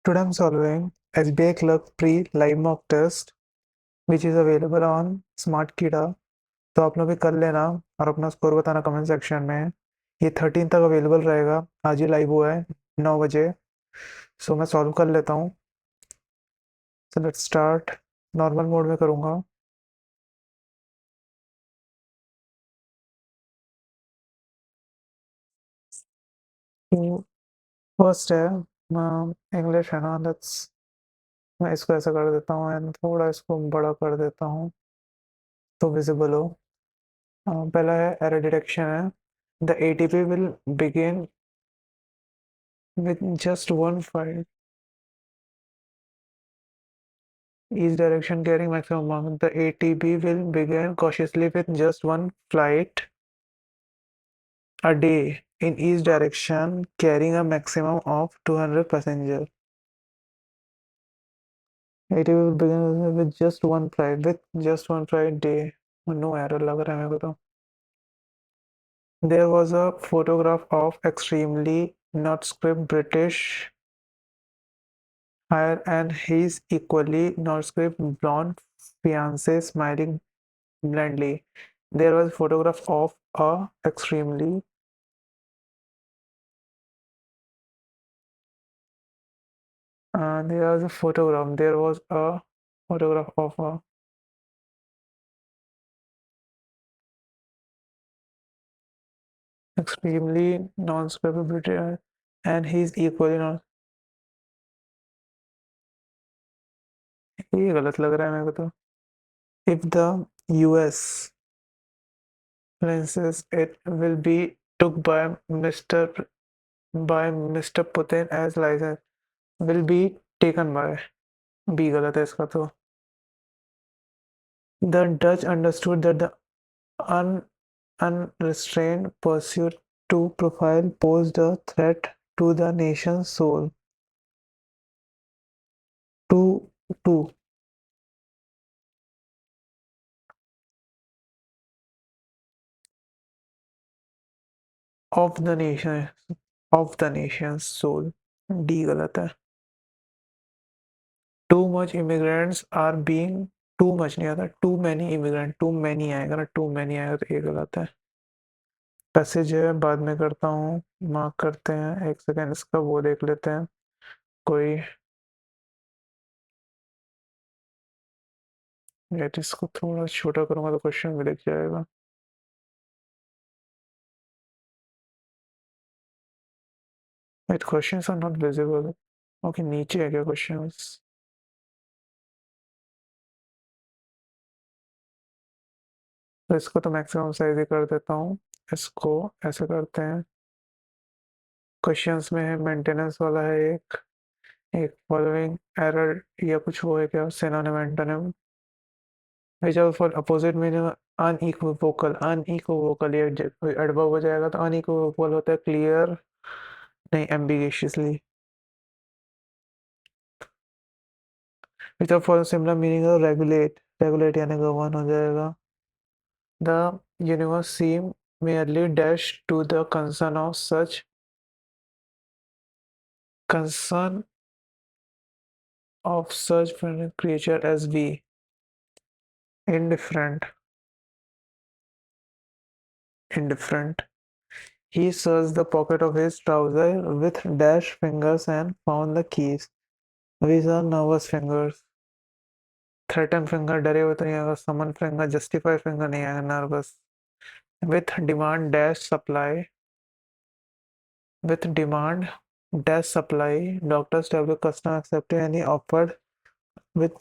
Today I'm solving SBI Clerk Pre-Live Mock Test, which is available on SmartKida. तो आप लोग भी कर लेना और अपना स्कोर बताना कमेंट सेक्शन में। ये 13 तक अवेलेबल रहेगा। आज ही लाइव हुआ है 9 बजे। सो मैं सॉल्व कर लेता हूँ। So let's start. Normal mode में करूँगा। तो फर्स्ट है इंग्लिश है ना। लेट्स मैं इसको ऐसा कर देता हूँ एंड थोड़ा इसको बड़ा कर देता हूँ तो विजिबल हो। पहला है एरर डिटेक्शन है। The ATP will begin with just one flight, each direction carrying maximum amount. The ATB will begin cautiously with just one flight a day in each direction, carrying a maximum of 200 passengers. ATB will begin with just one flight day. No error लग रहा है मेरे को तो. There was a photograph of extremely not-script British hire and his equally not-script blonde fiancée smiling blandly. There was a photograph of a extremely there was a photograph of a extremely non-scripted and he's equally non. ये गलत लग रहा है मेरे को तो. If the US flinches, it will be took by Mr. Putin as license. Will be taken by. B गलत है इसका तो. The Dutch understood that the un unrestrained pursuit to profile posed a threat to the nation's soul. To to of the nation of the nation's soul. D गलत है. Too much immigrants are being too much नहीं आता. Too many immigrant. Too many आएगा ना. Too many आएगा तो ये गलत है. पैसेज है बाद में करता हूँ. मार्क करते हैं. एक सेकेंड इसका वो देख लेते हैं. कोई वेट इसको थोड़ा छोटा करूँगा तो क्वेश्चन भी दिख जाएगा. Wait questions are not visible. Okay नीचे है क्या क्वेश्चंस. तो इसको तो मैक्सिमम साइज ही कर देता हूँ. इसको ऐसे करते हैं. क्वेश्चंस में है मेंटेनेंस वाला है एक. एक फॉलोइंग एरर या कुछ वो है क्या. Synonym antonym which are for opposite meaning unequivocal ये एडवर्ब हो जाएगा तो unequivocal होता है क्लियर नहीं ambiguously. which are for similar meaning regulate यानी गवर्न हो जाएगा. the universe seem merely dash to the concern of such creature as we. Indifferent. He searched the pocket of his trouser with dash fingers and found the keys. These are nervous fingers. Threaten finger डरे हुए तो नहीं आएगा. Summon finger justify finger नहीं आएगा. Nervous. With demand dash supply. With demand dash supply. Doctors tablet customer accepted any offered with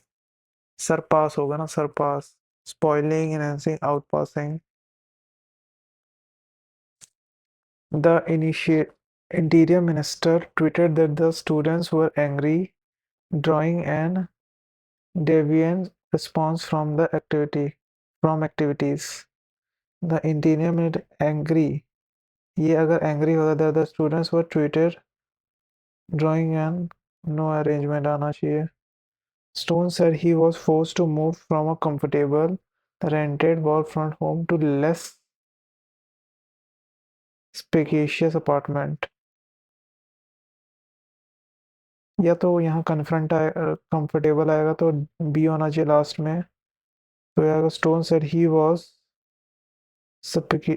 surpass होगा ना. Surpass. Spoiling enhancing outpassing. The interior minister tweeted that the students were angry, drawing an deviant response from activities. The interior minister angry. ये अगर angry होता था the students were tweeted drawing an no arrangement आना चाहिए. Stone said he was forced to move from a comfortable rented wallfront home to less spacious apartment. या तो यहाँ confront आए कंफर्टेबल आएगा तो बी होना चाहिए लास्ट में। तो आएगा स्टोन सेड ही वाज सफिकी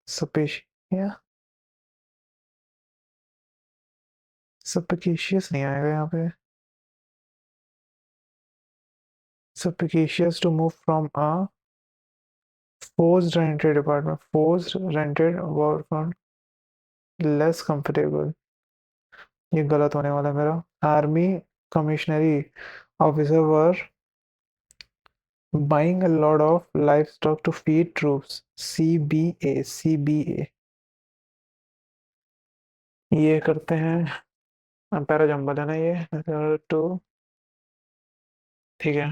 सफिश या सफिकेशियस नहीं आएगा यहाँ पे। सफिकेशियस to move from a forced rented apartment, forced rented apartment, less comfortable. ये गलत होने वाला है मेरा। Army commissary officer were buying a lot of livestock to feed troops, CBA, CBA। ये करते हैं पैरा जंबल है ना ये टू। ठीक है।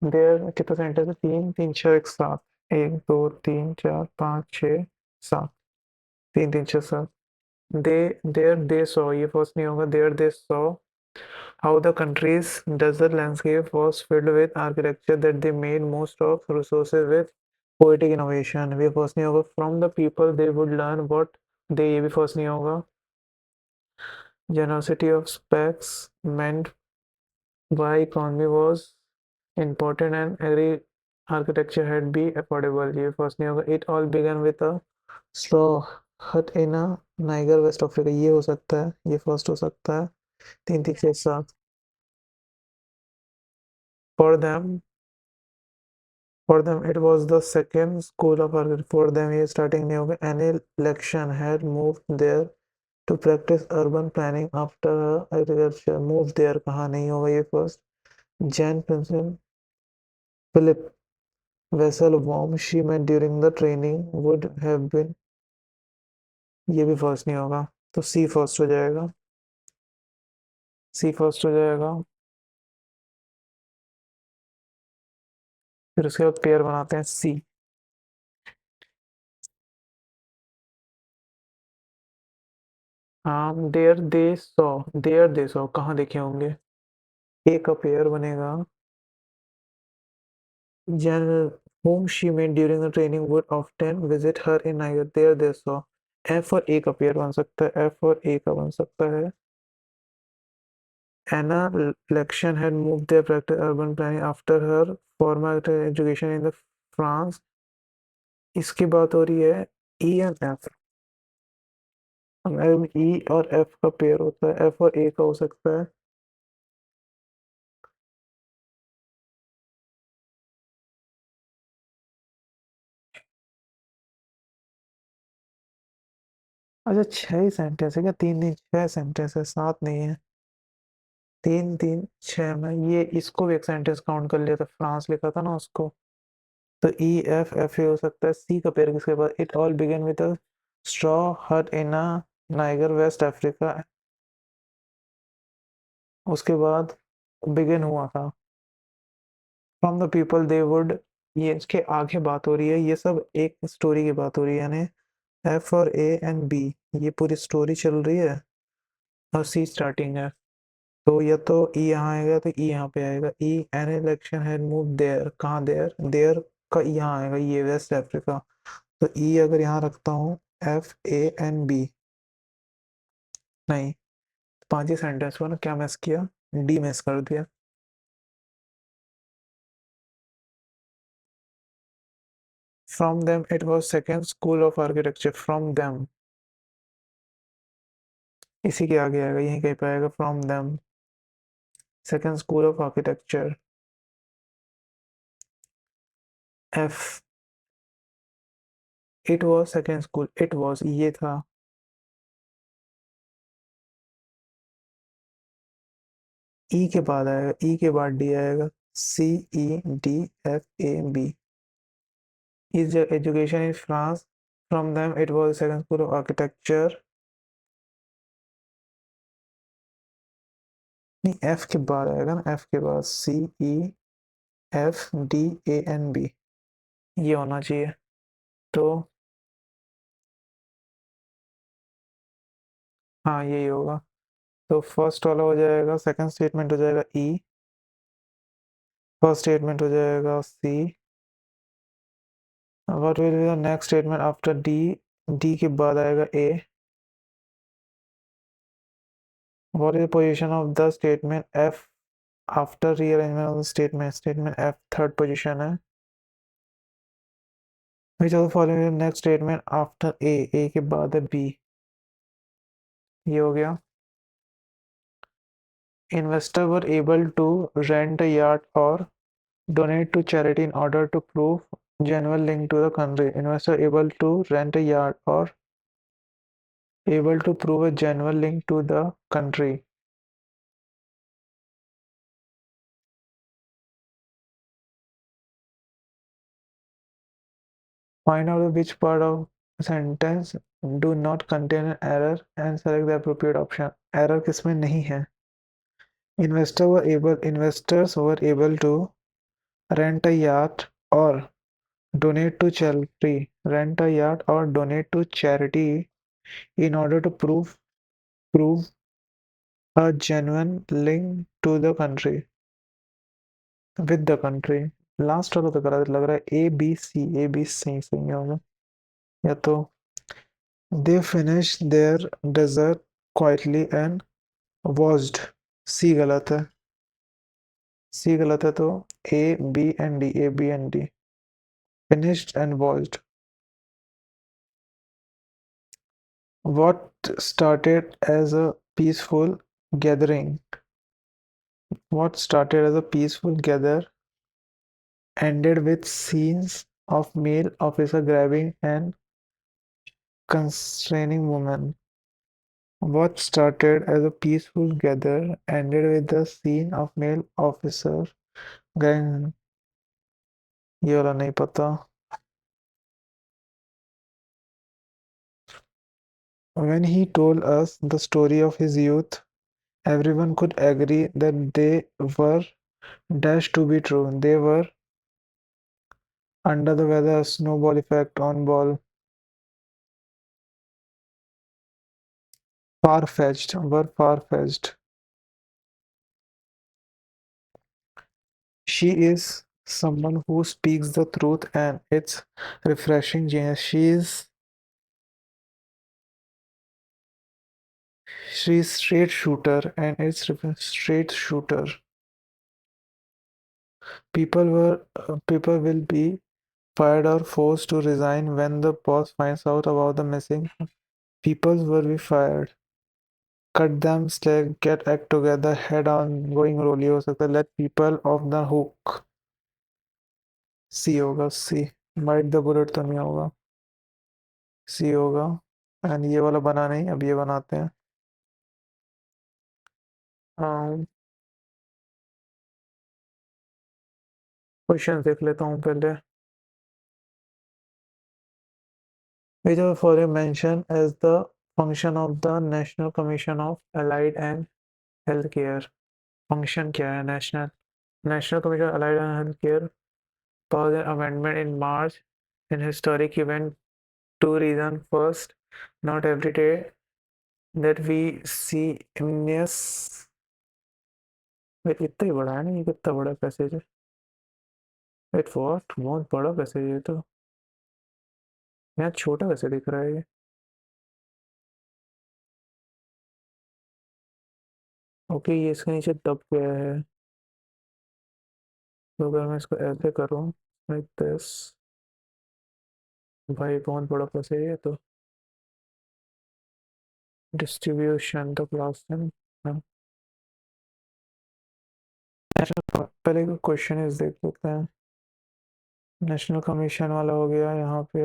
देर कितना सेंटेंस है, तीन तीन छः एक सात। एक दो तीन चार पाँच छः सात। तीन तीन छः सात। दे देर दे सॉ, ये फर्स्ट नहीं होगा। There they saw how the country's desert landscape was filled with architecture that they made most of resources with poetic innovation। ये फर्स्ट नहीं होगा। from the people they would learn what they, ये भी first नहीं होगा। generosity of specs meant why economy was important and every architecture had be affordable, ये first नहीं होगा। it all began with a straw hut in a Niger West Africa, ये हो सकता है, ये फर्स्ट हो सकता है। तीन तीन छः सात। for them For them, it was the second school of architecture. For them, ये starting नहीं होगा। An election had moved there to practice urban planning after agriculture। Moved there कहाँ नहीं होगा ये first। Jan Princeton Philip vessel warm she met during the training would have been, ये भी first नहीं होगा। तो C first हो जाएगा। C first हो जाएगा। फिर उसके बाद पेयर बनाते हैं C। हाँ देयर दे सो कहाँ देखे होंगे। ए का पेयर बनेगा। General whom she met during the training would often visit her in Niger। There they saw। F और A का पेयर बन सकता है। F और A का बन सकता है। Anna Lection had moved their practice urban planning after her formal education in the France। इसकी बात हो रही है E एंड F। E और F का पेयर होता है, F और A का हो सकता है। अच्छा छह ही सेंटेंस है क्या, तीन नहीं छह सेंटेंस है, सात नहीं है। तीन तीन छह में ये इसको भी एक सेंटेंस काउंट कर लिया था, फ्रांस लिखा था ना उसको। तो ई एफ एफ ए हो सकता है। सी का पेयर किसके बाद, it all began with a straw hut in a Niger West Africa. उसके बाद बिगिन हुआ था from the people they would. ये इसके आगे बात हो रही है, ये सब एक स्टोरी की बात हो रही है, यानी एफ और ए एंड बी ये पूरी स्टोरी चल रही है और सी स्टार्टिंग है। तो या तो ई यहाँ आएगा तो ई यहाँ पे आएगा। E N election had move there, कहाँ देयर, देयर का यहाँ आएगा, ये वेस्ट अफ्रीका। तो ई अगर यहाँ रखता हूँ एफ ए एन बी, नहीं पांच ही सेंटेंस हुआ ना, क्या मिस किया, डी मिस कर दिया। From them it was second school of architecture. From them इसी के आगे आएगा, यहीं कहीं पे आएगा from them second school of architecture. F it was second school, it was ये था। ई के बाद आएगा, ई के बाद डी आएगा। C E D F A B is education in France। From them, it was second school of architecture। नहीं F के बाद आएगा ना, एफ के बाद C E F D A and B ये होना चाहिए। तो हाँ यही होगा। तो फर्स्ट वाला हो जाएगा, सेकंड स्टेटमेंट हो जाएगा ई, फर्स्ट स्टेटमेंट हो जाएगा C. What will be the next statement after D, D के बाद आएगा ए। What is the position of the statement F after rearrangement of the statement? Statement F third position है. Which of the following is the next statement after A? A के बाद है B. ये हो गया. Investors were able to rent a yacht or donate to charity in order to prove genuine link to the country. Investors able to rent a yacht or able to prove a genuine link to the country. Find out which part of a sentence do not contain an error and select the appropriate option. Error किसमें नहीं है? Investors were able to rent a yacht or donate to charity. Rent a yacht or donate to charity in order to prove a genuine link to the country with the country. Last वाला तो गलत लग रहा है. A B C सही होगा. या तो they finished their dessert quietly and watched. C गलत है. C गलत है तो A B and D. Finished and watched. What started as a peaceful gathering? What started as a peaceful gather ended with scenes of male officer grabbing and constraining women. What started as a peaceful gather ended with the scene of male officer grabbing. ये वाला नहीं पता. When he told us the story of his youth, everyone could agree that they were dashed to be true. They were under the weather, snowball effect on ball, far-fetched, were far-fetched. She is someone who speaks the truth and it's refreshing genius. She's straight shooter and it's straight shooter. People will be fired or forced to resign when the boss finds out about the missing. People will be fired. Cut them slack, get act together, head on going रोली हो सकता है. Let people off the hook. सी होगा. सी bite the bullet तो नहीं होगा. सी होगा. And ये वाला बना नहीं. अब ये बनाते हैं. क्वेश्चन देख लेता हूँ पहले. Which of the following mentioned as the function of the National Commission of Allied and Healthcare? Function क्या है? National Commission of Allied and Healthcare passed an amendment in March in historic event. Two reasons. First, not every day that we see immense. Wait, इतना ही बड़ा है ना? ये कितना बड़ा passage है? Wait, what? बहुत बड़ा पैसेज है तो. यहाँ छोटा कैसे दिख रहा है ये? ओके, ये इसके नीचे दब गया है. तो अगर मैं इसको ऐसे करूँ लाइक दिस, भाई बहुत बड़ा पैसेज है तो. डिस्ट्रीब्यूशन द क्लास पहले क्वेश्चन इज देख लेते हैं. नेशनल कमीशन वाला हो गया यहाँ पे.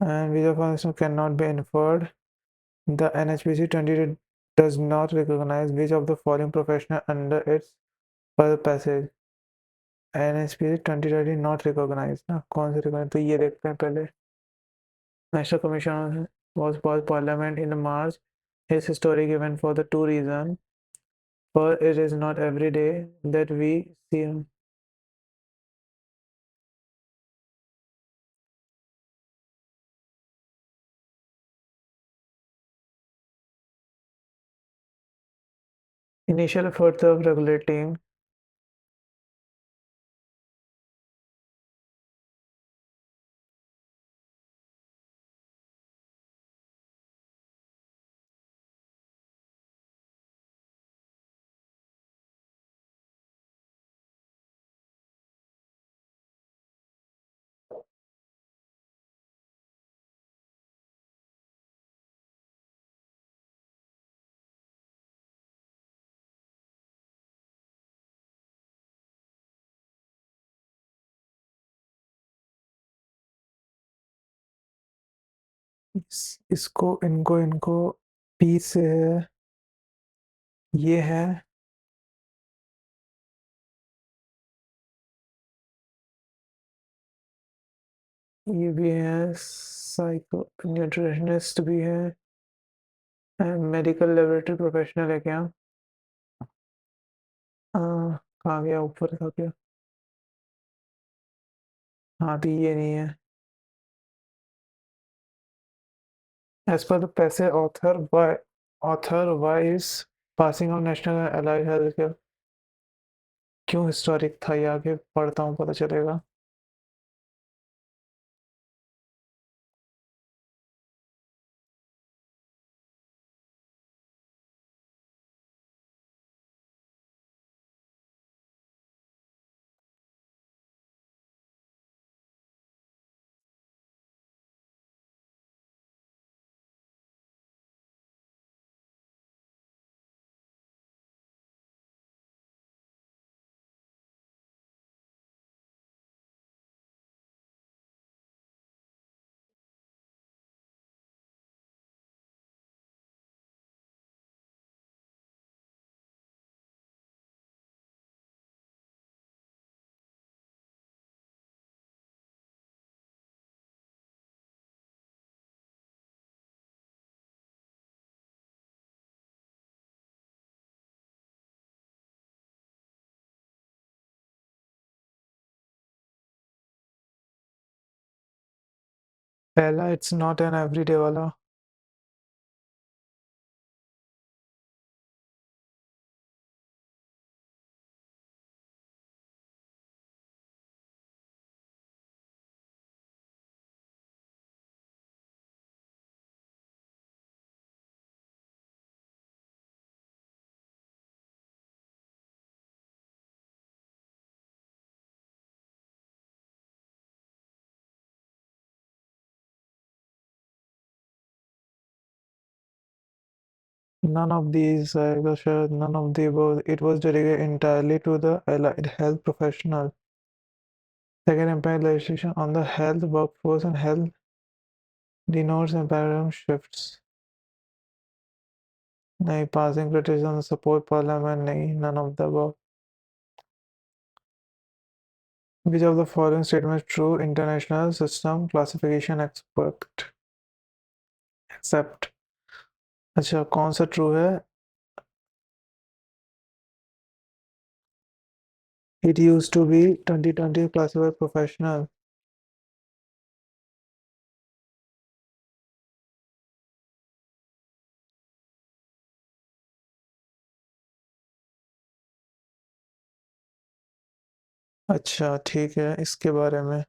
And visa function can not be inferred. The NHPC 20 does not recognize which of the following professional under its per passage. NHPC 2020 not recognize ना. कौन से recognize? तो ये देखते हैं पहले. National Commission was passed Parliament in March. His historic event for the two reasons. First, it is not every day that we see him. Initial efforts of regulating इसको इनको इनको पी से है, ये है। ये भी है, साइको न्यूट्रिशनिस्ट भी है, मेडिकल लेबोरेटरी प्रोफेशनल है क्या? कहाँ गया, ऊपर था क्या? हाँ तो ये नहीं है। As per the पैसे author why is passing of national allied health care, क्यों हिस्टोरिक था, ये आगे पढ़ता हूँ पता चलेगा। पहला इट्स नॉट एन एवरीडे वाला। None of these आएगा शायद, none of the above. It was dedicated entirely to the allied health professional. Second, impact legislation on the health workforce and health denotes and paradigm shifts. नहीं, passing criticism support parliament नहीं, none of the above. Which of the following statements true? International system classification expert accept. अच्छा कौन सा true है? It used to be 2020 classified professional. अच्छा ठीक है, इसके बारे में।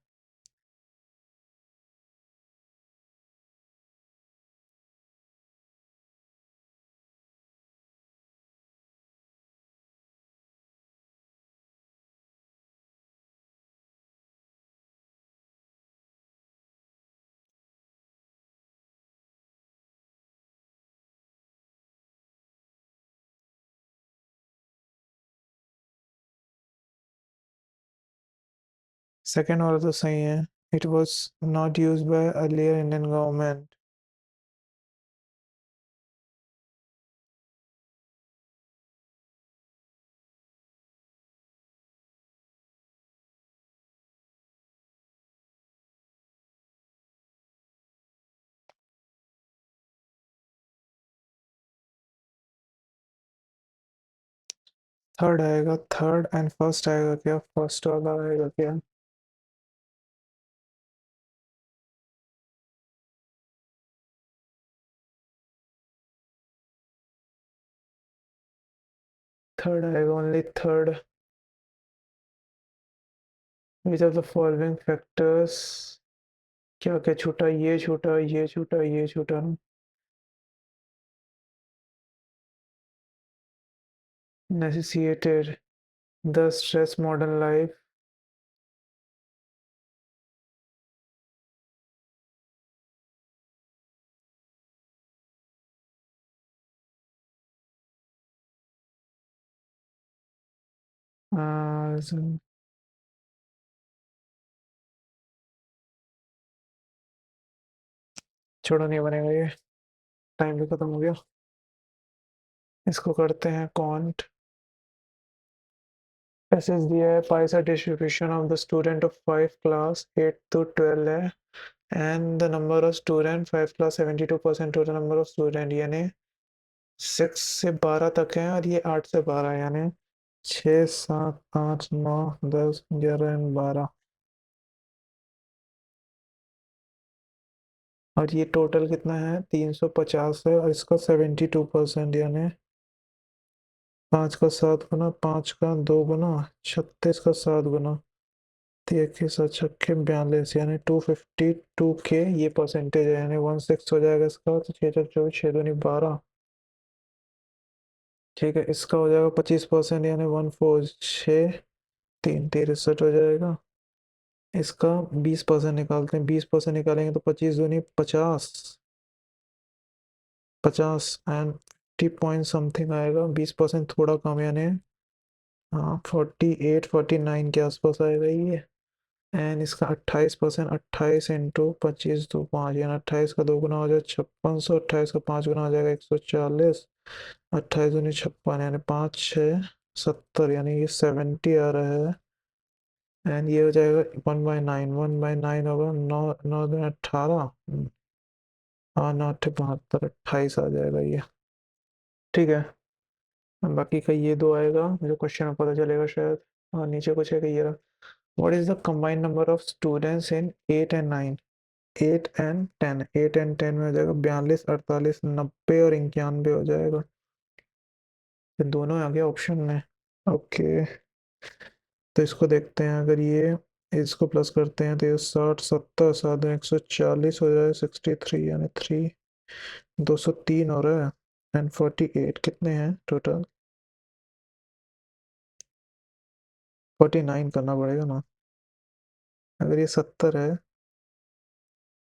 सेकंड वाला तो सही है। It was not used by earlier Indian government. Third आएगा, थर्ड एंड फर्स्ट आएगा क्या? फर्स्ट वाला आएगा क्या? थर्ड आएगा, only third. Which of the following factors, क्या क्या छूटा, ये छूटा, ये छूटा, ये छूटा। Necessitated the stress modern life. Uh, छोड़ो नहीं बनेगा ये, टाइम भी खत्म हो गया। इसको करते हैं कॉन्ट। पैसेज दिया है, पाइसा distribution of the student of 5 class 8 to 12 है, and the number of student 5 class 72% total number of student, यानी 6 से 12 तक है और ये 8 से 12 है, यानी 6 7 8 9 10 11 एंड 12, और ये टोटल कितना है 350 है, और इसका 72% यानी 5 का 7 गुना, 5 का 2 गुना, 36 का 7 गुना, के साथ छक्के 42, यानी 252 के ये परसेंटेज है, यानी 1/6 हो जाएगा इसका, तो 6 6 दूनी 12। ठीक है, इसका हो जाएगा 25%, यानी 1 4 6 3 63 हो जाएगा। इसका 20% निकालते हैं, 20% निकालेंगे तो 25 दूनी 50, 50 एंड 50 पॉइंट समथिंग आएगा, 20% थोड़ा कम, यानी हाँ 48 49 के आसपास आएगा ये। एंड इसका 28%, 28 × 25 2 5, यानी 28 का 2 गुना हो जाए 5600, 28 का 5 गुना हो जाएगा 140, 28 दूनी 56, यानी 5 6 70, यानी ये 70 आ रहा है। एंड ये हो जाएगा 1/9, 1/9 होगा 9 9 दूनी 18, हाँ 9 8 72, 28 आ जाएगा ये। ठीक है, बाकी का ये दो आएगा जो क्वेश्चन में पता चलेगा शायद। हाँ नीचे कुछ है कि ये रहा, what is the combined number of students in 8 and 9, 8 and 10, 8 and 10 में हो जाएगा 42 48 90 और 91 हो जाएगा, ये दोनों आ गया ऑप्शन में। ओके, तो इसको देखते हैं, अगर ये इसको प्लस करते हैं तो ये 60 70 7 140 हो जाए 63, यानी 203 हो रहा है, एंड 48 कितने हैं टोटल, 49 करना पड़ेगा ना, अगर ये 70 है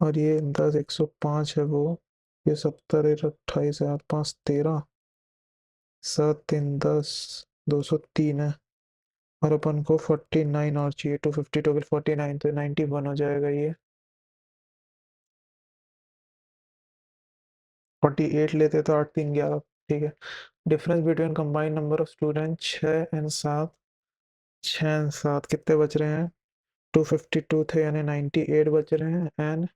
और ये 10 105 है वो, ये 70 है 28 है 8 5 13, 7 3 10, 203 है, और अपन को 49 और चाहिए, 252 के 49 तो 91 हो जाएगा ये। 48 लेते तो 8 3 11, ठीक है। Difference between combined number of student 6 and 7, 6 and 7 कितने बच रहे हैं, 252 थे यानी 98 बच रहे हैं, एंड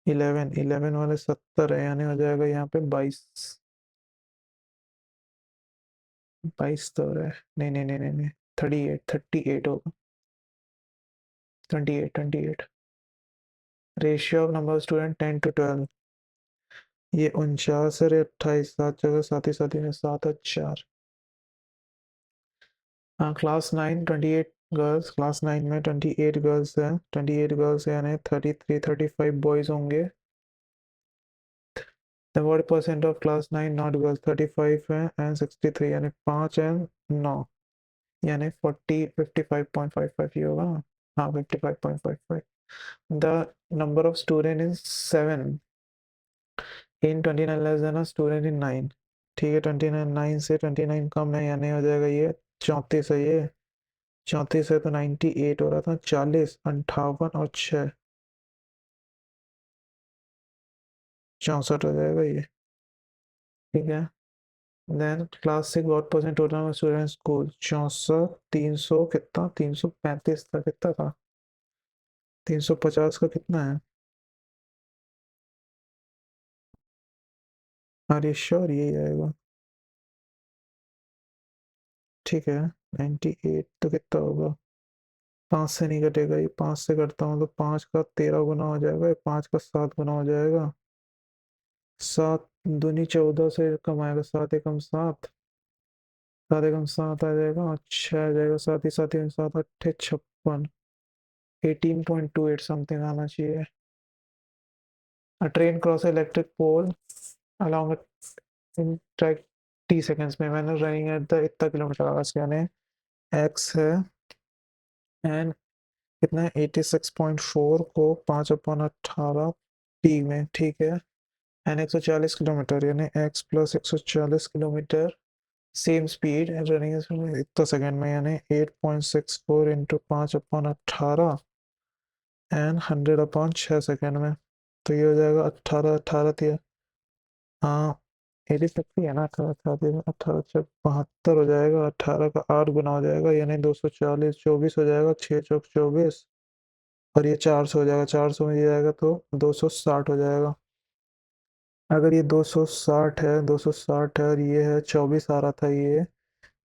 11 11 वाले 70 है, यानी हो जाएगा यहाँ पे 22, 22 तो है, नहीं नहीं नहीं नहीं नहीं, 38 होगा, 28 ratio of number of student 10 to 12, ये 49 है 28, 7 जगह साथ ही साथ ही में 7 और 4। हाँ क्लास 9 28 गर्ल्स, क्लास 9 में 28 गर्ल्स हैं, 28 गर्ल्स यानी 33 35 बॉयज होंगे। The what percent of class 9 not girls, 35 है एंड 63, यानी 5 एंड 9, यानी 40 55.55 ही होगा ना? हाँ 55.55। The number of student in 7 in 29 less than a student in 9, ठीक है 29 9 से 29 कम है, यानी हो जाएगा ये 34 है ये, 34 है तो 98 हो रहा था, 40 58 और 6 64 हो जाएगा ये। ठीक है, then class 6 what percent total number student school, 64 300 कितना 335 था, कितना था 350 का कितना है, अरे श्योर यही आएगा। ठीक है 98 तो कितना होगा, 5 से नहीं कटेगा ये, 5 से करता हूँ तो 5 का 13 गुना हो जाएगा, 5 का 7 गुना हो जाएगा, 7 दूनी 14 से कम आएगा, 7 एकम 7, 7 एकम 7 आ जाएगा, अच्छा आ जाएगा, साथ ही 7 अट्ठे 56, 18.28 समथिंग आना चाहिए। A train cross electric pole along in track t seconds में, मैंने रनिंग एट द इतना किलोमीटर आवर्स, यानी x है एंड कितना है 86.4 को 5/18 t में, ठीक है, एन 140 किलोमीटर, यानी x plus 140 kilometre same speed running इतना सेकंड में, यानी 8.64 इंटू 5/18 एंड 100/6 सेकंड में। तो ये हो जाएगा 18 18 तिया, हाँ 86 है ना, 18 18 18 72 हो जाएगा, 18 का 8 गुना हो जाएगा यानी 240, 24 हो जाएगा, 6 चौक 24, और ये 400 हो जाएगा, 400 में ये जाएगा तो 260 हो जाएगा। अगर ये 260 है, 260 है और ये है 24 आ रहा था ये,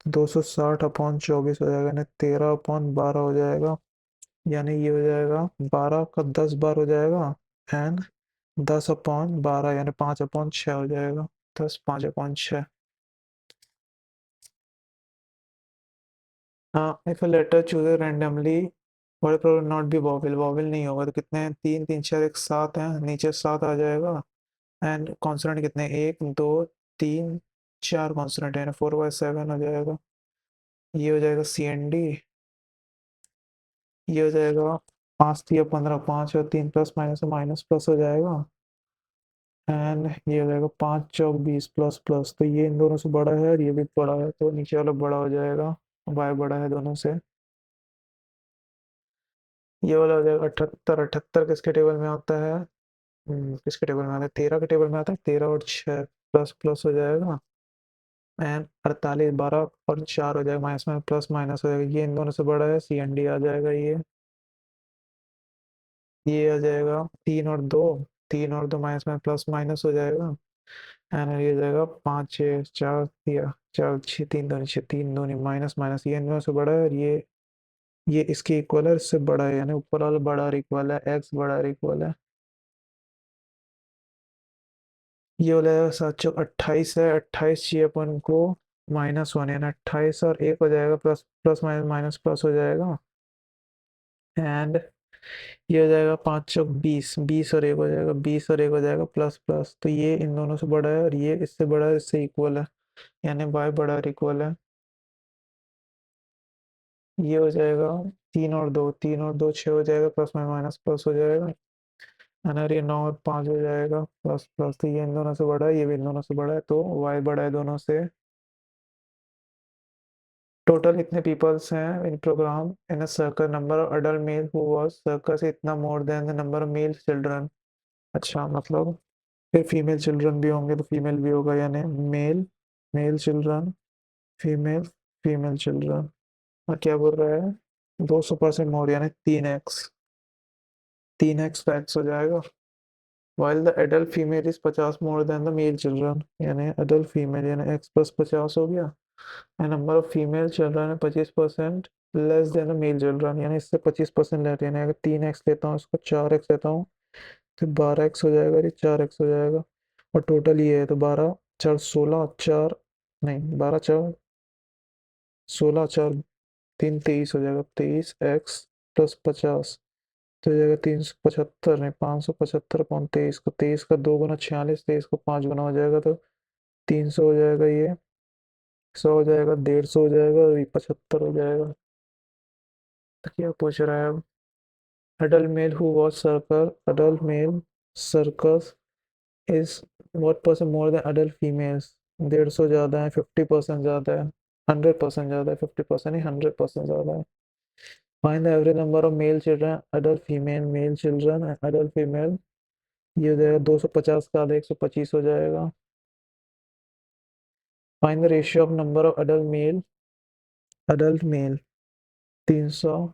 तो 260 अपॉन 24 हो जाएगा यानी 13 अपॉन 12 हो जाएगा, यानी ये हो जाएगा 12 का 10 बार हो जाएगा, एंड 10/12 यानी 5/6 हो जाएगा, 10 5/6। हाँ, if a letter choose randomly word probable not be vowel, vowel नहीं होगा तो कितने हैं, 3 3 4 1 7 है, नीचे 7 आ जाएगा, एंड कॉन्सोनेंट कितने, 1 2 3 4 कॉन्सोनेंट है, 4/7 हो जाएगा। ये हो जाएगा CND। ये हो जाएगा 5 3 15, 5 और 3 प्लस माइनस माइनस प्लस हो जाएगा, एंड ये हो जाएगा 5 चौक 20 प्लस प्लस, तो ये इन दोनों से बड़ा है और ये भी बड़ा है तो नीचे वाला बड़ा हो जाएगा, y बड़ा है दोनों से। ये वाला हो जाएगा 78, 78 किसके टेबल में आता है, किसके टेबल में आता है, 13 के टेबल में आता है, 13 और 6 प्लस प्लस हो जाएगा, एंड 48 12 और 4 हो जाएगा, माइनस में प्लस माइनस हो जाएगा, ये इन दोनों से बड़ा है, CND आ जाएगा ये आ जाएगा 3 और 2, 3 और 2 माइनस में प्लस माइनस हो जाएगा, एंड ये हो जाएगा 5 6 4 दिया, 4 6 3 2 6 3 2 माइनस माइनस, ये इन दोनों से बड़ा है और ये इसके इक्वल है, इससे बड़ा है यानी ऊपर वाला बड़ा और इक्वल है, x बड़ा और इक्वल है। ये हो जाएगा 7 चौक 28 है, 28 चाहिए अपन को -1 यानी 28 और 1 हो जाएगा, plus plus minus minus plus हो जाएगा, एंड ये हो जाएगा 5 चौक 20, 20 और 1 हो जाएगा, 20 और 1 हो जाएगा प्लस प्लस, तो ये इन दोनों से बड़ा है और ये इससे बड़ा है, इससे इक्वल है, यानी y बड़ा और इक्वल है। ये हो जाएगा 3 और 2, 3 और 2 6 हो जाएगा, प्लस में माइनस प्लस हो जाएगा, और ये 9 और 5 हो जाएगा प्लस प्लस, तो ये इन दोनों से बड़ा है, ये भी इन दोनों से बड़ा है, तो y बड़ा है दोनों से। टोटल इतने पीपल्स हैं in programme in a circle, number of adult male who was circle से इतना more than the number of male children. अच्छा मतलब फिर फीमेल चिल्ड्रन भी होंगे तो फीमेल भी होगा, यानी male male children, female female children. और क्या बोल रहा है, 200% मोर यानी 3x, 3x फैक्स हो जाएगा, while the adult female is 50 more than the male children, यानी adult female यानी x प्लस 50 हो गया, and number of female children है 25% less than the male children, यानी इससे 25% लेते हैं, अगर 3x लेता हूँ इसको 4x लेता हूँ तो 12x हो जाएगा, ये 4x हो जाएगा, और टोटल ये है तो 12 4 16 4 नहीं 12 4 16 4 3 23 हो जाएगा, 23x प्लस 50, तो हो जाएगा 375 नहीं 575/23, को 23 का 2 गुना 46, 23 को 5 गुना हो जाएगा तो 300 हो जाएगा, ये 100 हो जाएगा, 150 हो जाएगा और ये 75 हो जाएगा। तो क्या पूछ रहा है अब, adult male who was circus, adult male circus is what percent more than adult females, 150 ज़्यादा है, 50% ज़्यादा है, 100% ज़्यादा है, 50% नहीं 100% ज़्यादा है। Find the average number of male children, adult female, male children and adult female, ये हो जाएगा 250 का आधा 125 हो जाएगा। Find the ratio of number of adult male 300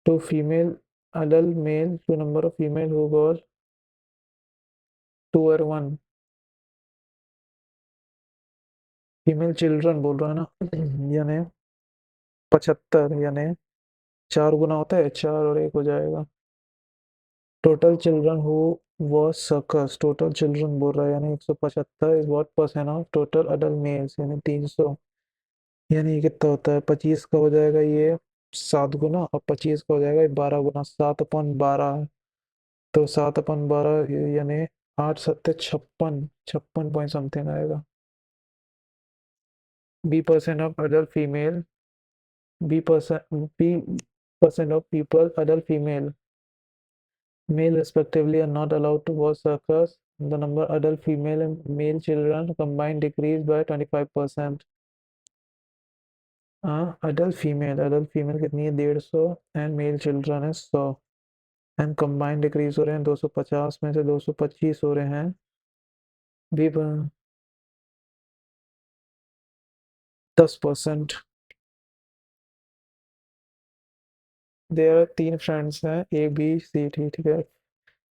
to female adult male to number of female who was 2/1, female children बोल रहा है ना यानी 75, यानी 4 गुना होता है 4 और 1 हो जाएगा। Total children who was circus, total children बोल रहा है यानी 175 is what percent of total adult males, यानी 300, यानी ये कितना होता है, 25 का हो जाएगा ये 7 गुना और 25 का हो जाएगा 12 गुना, 7/12, तो 7/12 यानी 8 7 56, 56 पॉइंट समथिंग आएगा। B% of adult female, B% of people adult female male respectively are not allowed to watch circus, the number of adult female and male children combined decreased by 25%। हाँ, adult female कितनी है, 150, and mail children है 100, and combined decrease हो रहे हैं, 250 में से 225 हो रहे हैं। भी 10%। देयर तीन फ्रेंड्स हैं, ए बी सी, ठीक है।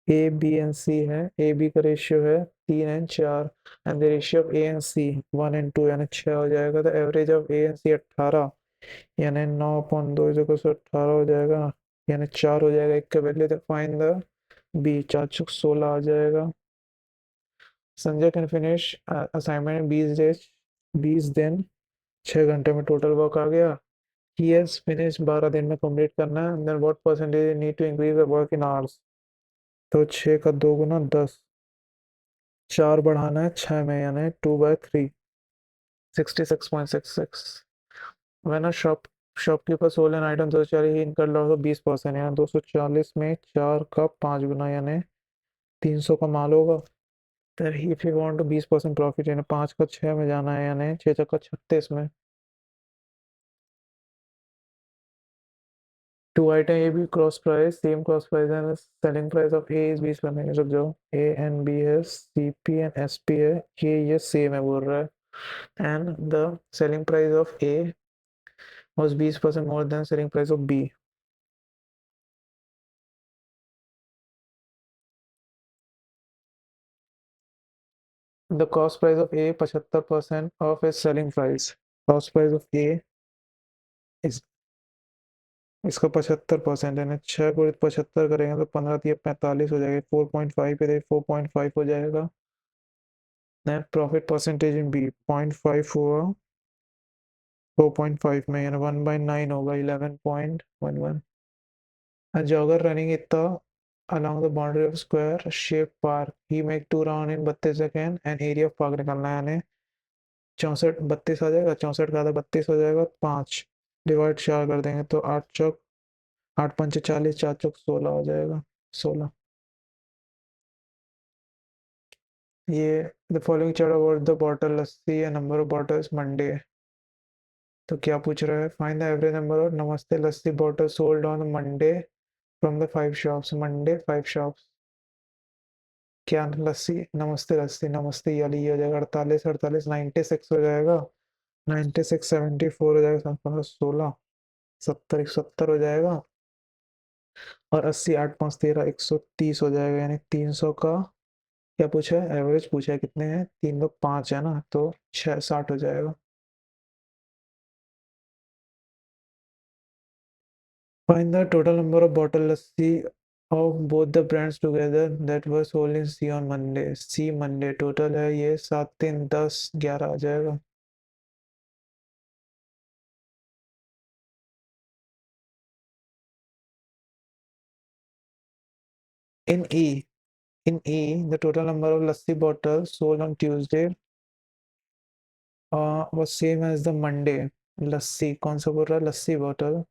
ए बी एंड सी है। ए बी का रेशियो है 3 and 4, and the ratio of A and C 1 and 2 यानी 6 हो जाएगा। तो average of A and C 18, यानी 9/2 18 हो जाएगा, यानी 4 हो जाएगा एक का वैल्यू। तो फाइंड द बी, 4×16 आ जाएगा। Sanjay can finish assignment 20 days, 20 दिन, 6 घंटे में टोटल वर्क आ गया। ही हैज फिनिश 12 दिन में कंप्लीट करना है। Then what percentage need to increase the work in hours. तो 6 का 2 गुना 10, 4 बढ़ाना है 6 में, यानी 2/3, 66.66। When a shopkeeper sold an item 240, he incurred loss of 20%, यानी 240 में 4 का 5 गुना, यानी 300 का माल होगा। तर if you want to 20% profit, यानी 5 का 6 में जाना है, यानी 6×36 में। Two item A B cross price, same cross price and selling price of A is 20%। रुक जाओ, ए एंड बी है, C P and S P है, ये सेम है बोल रहा है। And the selling price of A was 20% more than selling price of B. The cost price of A 75% of its selling price. Cost price of A is, इसका 75% है, 6 को 75 करेंगे तो 15×3 45 हो जाएगा, 4.5 पे 4.5 हो जाएगा। Net profit percentage in B 0.5 हुआ 4.5 में, यानी 1/9 होगा, 11.11। A jogger running itta along the boundary of square shaped park, he make 2 round in 32 second and area of park निकालना है, यानी 64, 32 आ जाएगा, 64 का आधा 32 हो जाएगा, 5 डिवाइड 4 कर देंगे तो 8 चौक 8×5 = 40, 4 चौक 16 हो जाएगा, 16। ये the following chart about the bottle lassi and number of bottles Monday. तो क्या पूछ रहा है, find the average number of Namaste lassi bottle sold on Monday from the 5 shops. Monday 5 shops, क्या लस्सी, नमस्ते लस्सी, नमस्ते वाली ये हो जाएगा, 48 48 96 हो जाएगा, 96 74 हो जाएगा, 7 15 16, 70 170 हो जाएगा, और 80 8 5 13 130 हो जाएगा, यानी 300 का क्या पूछा है, एवरेज पूछा है, कितने हैं, 3 लोग 5 है ना, तो 60 हो जाएगा। Find the total number of bottle lassi of both the brands together that were sold in C on Monday. C Monday total है ये 7 3 10 11 आ जाएगा। इन ई, in E, the total number of lassi bottles sold on Tuesday was same as the Monday। लस्सी कौन सा बोल रहा है, lassi bottle,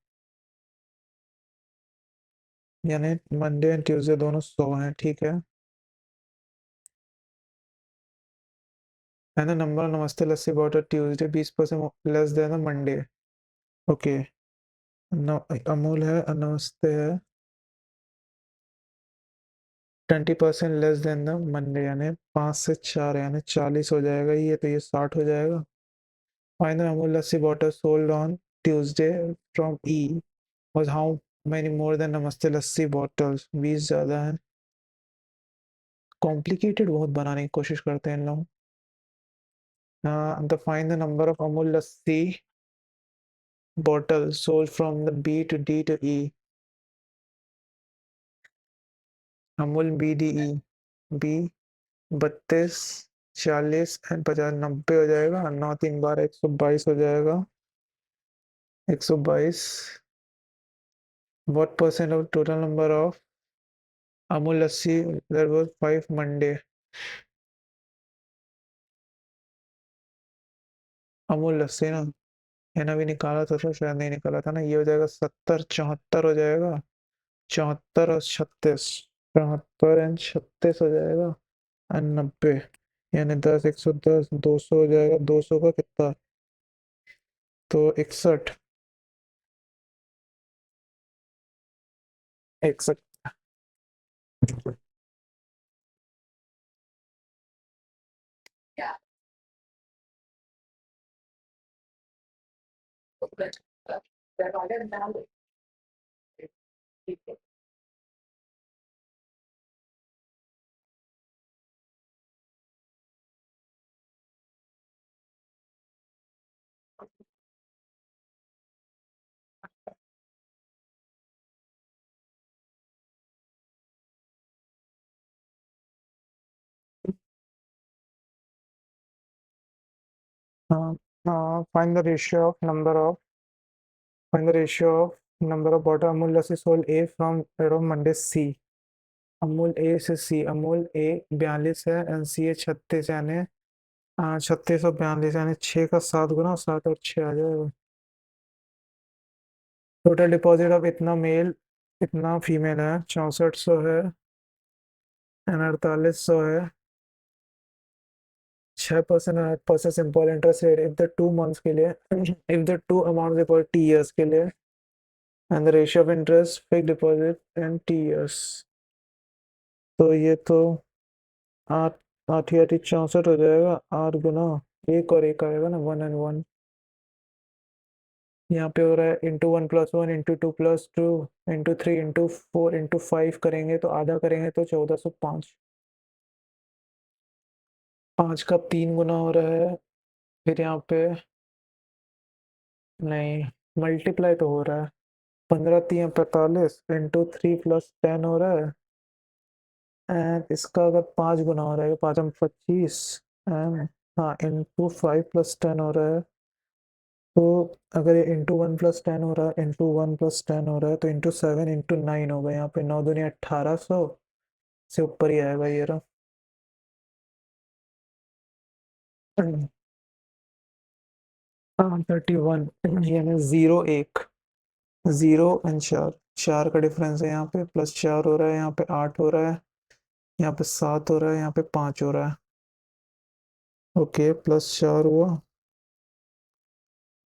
यानी Monday and Tuesday दोनों 100 हैं, ठीक है। And the number Namaste lassi bottle Tuesday 20% less than Monday. Okay, Amul है, नमस्ते है, 20% लेस देन द मंडे, यानी 5 से 4, यानी 40 हो जाएगा ये, तो ये 60 हो जाएगा। Find the Amul lassi bottle sold on Tuesday from E was how many more than नमस्ते लस्सी बॉटल्स, 20 ज़्यादा है। कॉम्प्लिकेटेड बहुत बनाने की कोशिश करते हैं इन लोग। The find the number of Amul lassi bottle sold from the B to D to E. Amul B D E, B 32 40 and 50 90 हो जाएगा, 9 3 12 122 हो जाएगा, 122। what percent of total number of Amul lassi there was 5 Monday. Amul lassi ना, मैंने अभी निकाला था, तो शायद नहीं निकाला था ना, ये हो जाएगा 70 74 हो जाएगा, 74 और 36, 74 एंड 36 हो जाएगा, और 90, यानी 10 110 200 हो जाएगा, 200 का कितना, तो 61, 61। Find the ratio of number of bottle Amul lassi sold A from of Monday C. Amul ए से सी, अमूल ए 42 है एंड सी ए 36, यानी 3642, यानी 6 का 7 गुना, 7 और 6 आ जाएगा। टोटल डिपॉजिट ऑफ इतना मेल इतना फीमेल है, 6400 है एंड 4800 है। 6% 8% simple interest rate if the 2 months के लिए, if the two amount equal T years के लिए, and the ratio of interest fix deposit and T years. तो ये तो आठ आठ या 64 हो जाएगा, 8 गुना, एक और एक आएगा ना, 1 and 1। यहाँ पे हो रहा है ×1+1 ×2+2 ×3 ×4 ×5 करेंगे तो आधा करेंगे तो 1405। 5 का 3 गुना हो रहा है, फिर यहाँ पे नहीं, मल्टीप्लाई तो हो रहा है। 15×3 = 45 ×3 + 10 हो रहा है, एंड इसका अगर 5 गुना हो रहा है, 5×25, एंड हाँ ×5 + 10 हो रहा है। तो अगर ये ×1 + 10 हो रहा है, ×1 + 10 हो रहा है, तो ×7 × 9 होगा। यहाँ पे 9 दूनी 1800 से ऊपर ही आएगा ये रहा। हाँ 31, यानी 0 1, 0 और 4, 4 का डिफरेंस है, यहाँ पे +4 हो रहा है, यहाँ पे 8 हो रहा है, यहाँ पे 7 हो रहा है, यहाँ पे 5 हो रहा है। ओके, +4 हुआ,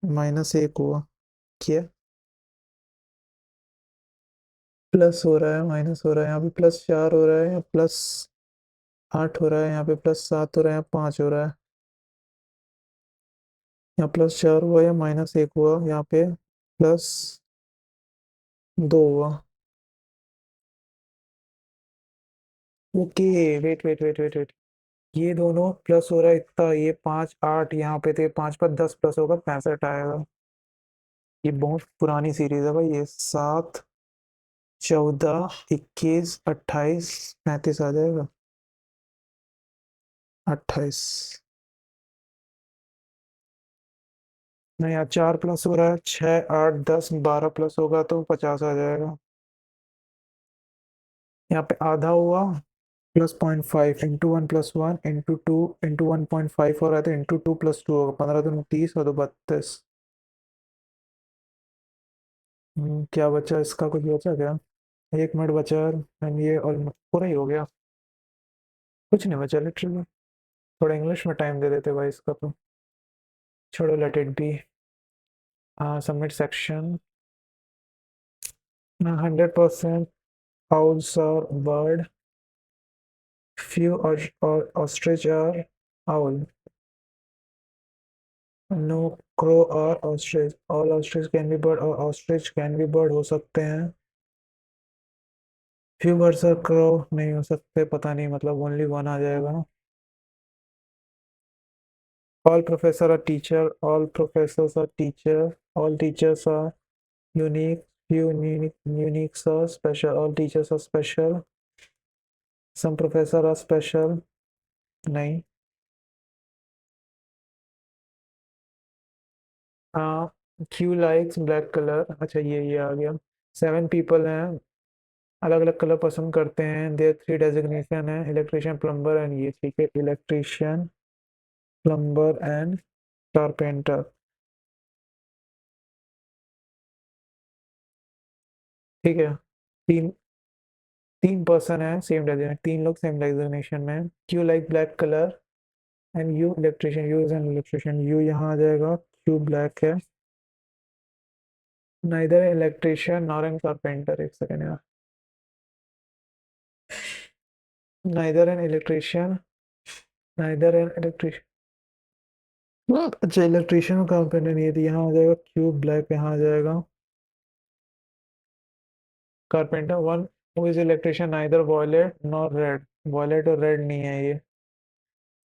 -1 हुआ, क्या प्लस हो रहा है माइनस हो रहा है, यहाँ पे +4 हो रहा है, या +8 हो रहा है, यहाँ पे +7 हो रहा है, यहाँ 5 हो रहा है। यहाँ +4 हुआ या -1 हुआ, यहाँ पे +2 हुआ। Okay, wait wait wait wait wait, ये दोनों प्लस हो रहा है इतना, ये 5 8 यहाँ पे थे, 5 पर 10 प्लस होगा, 65 आएगा। ये बहुत पुरानी सीरीज है भाई, ये 7 14 21 28 35 आ जाएगा, 28। नहीं यार, 4 प्लस हो रहा है, 6 8 10 12 प्लस होगा तो 50 आ जाएगा। यहाँ पे आधा हुआ, +0.5 ×1 + 1 ×2 ×1.5 हो रहा है, तो ×2 + 2 होगा, 15 दूनी 30 और 2 32। क्या बचा, इसका कुछ बचा क्या? 1 मिनट बचा यार, and ये ऑलमोस्ट पूरा ही हो गया। कुछ नहीं बचा लिटरली। थोड़ा इंग्लिश में टाइम दे देते भाई इसका तो। छोड़ो, लेट इट बी। हाँ, submit section. 100% owls are bird, few or ostrich are owl, no crow or ostrich, all ostrich can be bird और ostrich can be bird हो सकते हैं। few birds are crow नहीं हो सकते, पता नहीं, मतलब ओनली वन आ जाएगा ना। all professor are teacher, all professors are teacher, all teachers are unique, few uniques are special, all teachers are special, some professor are special नहीं। हाँ, क्यू लाइक्स ब्लैक कलर, अच्छा ये आ गया। 7 पीपल हैं, अलग अलग कलर पसंद करते हैं, देयर 3 डेजिग्नेशन है, इलेक्ट्रिशियन प्लम्बर एंड ये, ठीक है, इलेक्ट्रिशियन प्लम्बर एंड कारपेंटर। ठीक है, तीन 3 पर्सन है सेम डेजिग्नेशन, 3 लोग सेम डेजिग्नेशन में। Q like black colour and U electrician, U is an electrician, U यहाँ आ जाएगा, क्यू ब्लैक है। Neither electrician nor an carpenter, एक सेकेंड यार। neither an electrician, neither an electrician। अच्छा, इलेक्ट्रिशियन और कारपेंटर नहीं है तो यहाँ आ जाएगा क्यूब ब्लैक, यहाँ आ जाएगा carpenter. One who is electrician neither violet nor red, violet और रेड नहीं है ये,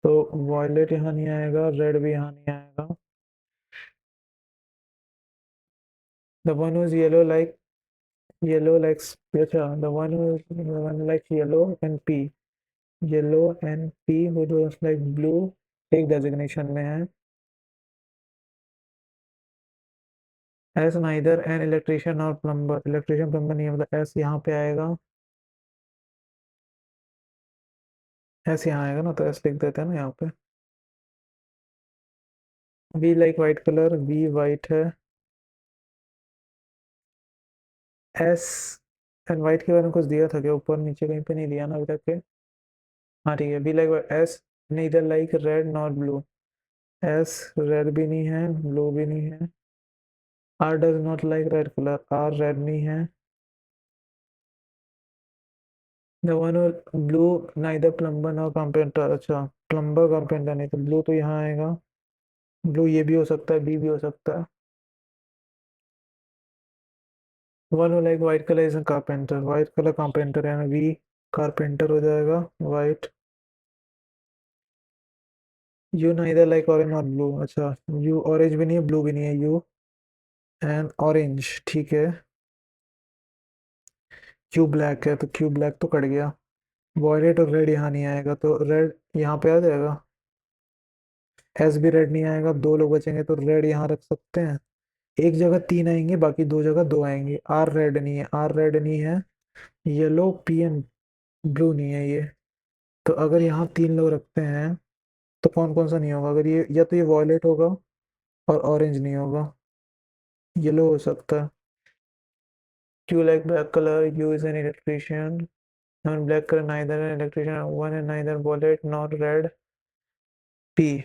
तो वॉयलेट यहाँ नहीं आएगा, रेड भी यहाँ नहीं आएगा। The one who is yellow like, अच्छा the one like yellow and P, yellow and P who don't like blue एक डेजिग्नेशन में है। एस नाइदर एन इलेक्ट्रिशियन और प्लम्बर, इलेक्ट्रिशियन प्लम्बर नहीं है, मतलब एस यहाँ पे आएगा, एस यहाँ आएगा ना, तो एस लिख देते हैं ना यहाँ पे। V like white colour, V white है। एस एंड वाइट के बारे में कुछ दिया था क्या ऊपर, नीचे कहीं पे नहीं दिया ना अभी तक के। हाँ ठीक है, V like S neither like red not blue, S red भी नहीं है, ब्लू भी नहीं है। R does not like red colour, R red नहीं है। The one blue neither plumber nor carpenter, अच्छा प्लम्बर कारपेंटर नहीं, तो ब्लू तो यहाँ आएगा, ब्लू ये भी हो सकता है, बी भी हो सकता है। One like white colour is carpenter, white colour carpenter है ना, वी कारपेंटर हो जाएगा white. You neither like orange not blue, अच्छा यू ऑरेंज भी नहीं है, ब्लू भी नहीं है, यू एंड ऑरेंज, ठीक है। क्यू ब्लैक है तो क्यू ब्लैक तो कट गया। वॉयलेट और रेड यहाँ नहीं आएगा, तो रेड यहाँ पे आ जाएगा। एस भी रेड नहीं आएगा, दो लोग बचेंगे तो रेड यहाँ रख सकते हैं। एक जगह तीन आएंगे, बाकी दो जगह दो आएंगे। आर रेड नहीं है, आर रेड नहीं है। येलो पी एंड ब्लू नहीं है ये, तो अगर यहाँ तीन लोग रखते हैं तो कौन कौन सा नहीं होगा, अगर ये या तो ये वॉयलेट होगा और ऑरेंज नहीं होगा, येलो हो सकता है। Q like black colour, U is an electrician, non black colour neither an electrician, one and neither violet not red, P